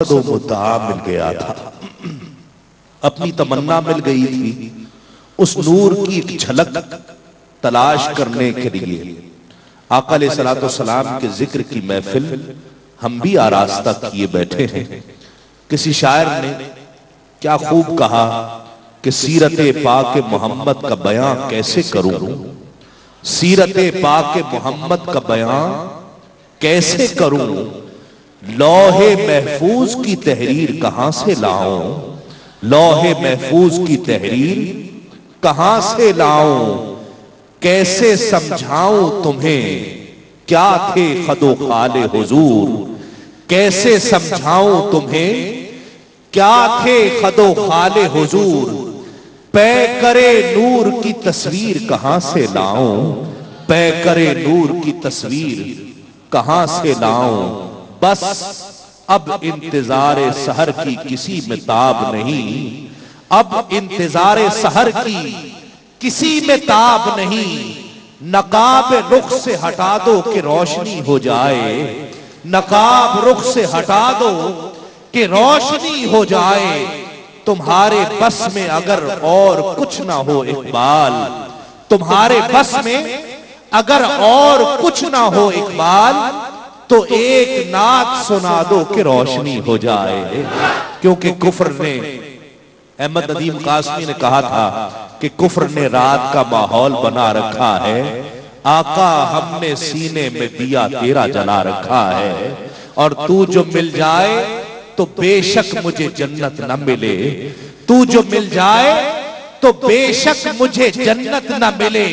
دو مدعا مل گیا تھا، اپنی تمنا مل گئی تھی، اس نور کی ایک جھلک تلاش کرنے کے لیے آقا علیہ الصلوۃ والسلام کے ذکر کی محفل ہم بھی آراستہ کیے بیٹھے ہیں۔ کسی شاعر نے کیا خوب کہا کہ سیرت پاک محمد کا بیان کیسے کروں، سیرت پاک محمد کا بیان کیسے کروں، لوح محفوظ کی تحریر کہاں سے لاؤں، لوح محفوظ کی تحریر کہاں سے لاؤں، کیسے سمجھاؤں تمہیں کیا تھے خد و خال حضور، کیسے سمجھاؤں تمہیں کیا تھے خد و خال حضور، پے کرے نور کی تصویر کہاں سے لاؤں، پے کرے نور کی تصویر کہاں سے لاؤں، بس اب انتظار سحر کی کسی میں تاب نہیں، اب انتظار سحر کی کسی میں تاب نہیں، نقاب رخ سے ہٹا دو کہ روشنی ہو جائے، نقاب رخ سے ہٹا دو کہ روشنی ہو جائے، تمہارے بس میں اگر اور کچھ نہ ہو اقبال، تمہارے بس میں اگر اور کچھ نہ ہو اقبال، تو ایک نعت سنا دو کہ روشنی ہو جائے۔ کیونکہ کفر نے، احمد ندیم قاسمی نے کہا تھا کہ کفر نے رات کا ماحول بنا رکھا ہے، آقا ہم نے سینے میں دیا تیرا جلا رکھا ہے، اور تو جو مل جائے تو بے شک مجھے جنت نہ ملے، تو جو مل جائے تو بے شک مجھے جنت نہ ملے،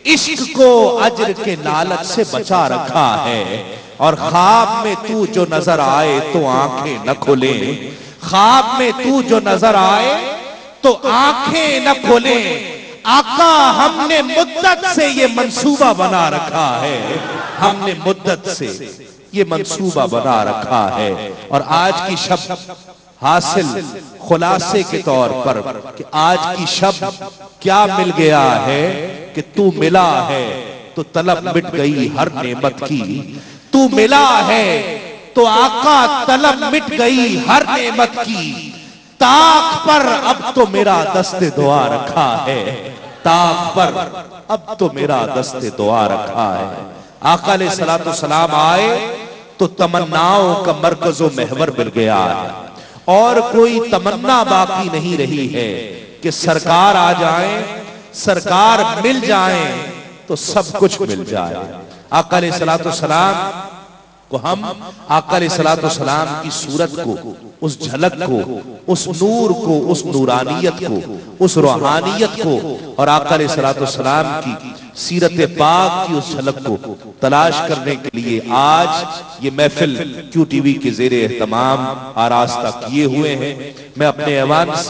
عشق کو اجر کے لالچ سے بچا رکھا ہے، اور خواب میں تو جو نظر آئے تو آنکھیں نہ کھولیں، خواب میں تو جو نظر آئے تو آنکھیں نہ کھولیں، آقا ہم نے مدت سے یہ منصوبہ بنا رکھا ہے، ہم نے مدت سے یہ منصوبہ بنا رکھا ہے، اور آج کی شب حاصل خلاصے کے طور پر کہ آج کی شب کیا مل گیا ہے کہ تو ملا ہے تو طلب مٹ گئی ہر نعمت کی، تو ملا ہے تو آقا طلب مٹ گئی ہر نعمت کی، طاق پر اب تو میرا دست دعا رکھا ہے، طاق پر اب تو میرا دست دعا رکھا ہے۔ آقا علیہ الصلوۃ والسلام آئے تو تمناؤں کا مرکز و محور مل گیا ہے، اور کوئی تمنا باقی نہیں رہی ہے کہ سرکار آ جائیں، سرکار مل جائیں تو سب کچھ مل جائے۔ آقا علیہ الصلوۃ والسلام کو ہم آقا علیہ الصلوۃ والسلام کی صورت کو، اس جھلک کو، اس نور کو، اس نورانیت کو، اس روحانیت کو، اور آقا علیہ الصلوۃ والسلام کی سیرت پاک کی اس جھلک کو تلاش کرنے کے لیے آج یہ محفل کیو ٹی وی کے زیر اہتمام آراستہ کیے ہوئے ہیں۔ میں اپنے ایوان سے